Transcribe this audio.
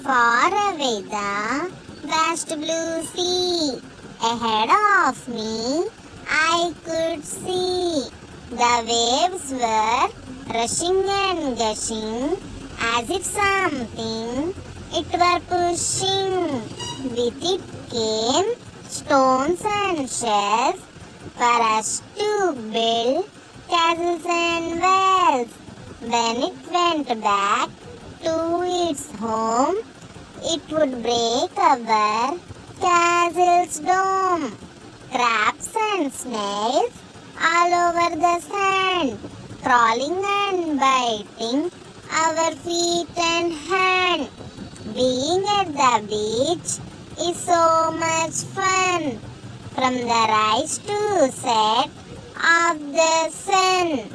Far away the vast blue sea. Ahead of me I could see. The waves were rushing and gushing as if something it were pushing. With it came stones and shells for us to build castles and wells. When it went back to its home, it would break our castle's dome. Crabs and snails all over the sand, crawling and biting our feet and hand. Being at the beach is so much fun, from the rise to set of the sun.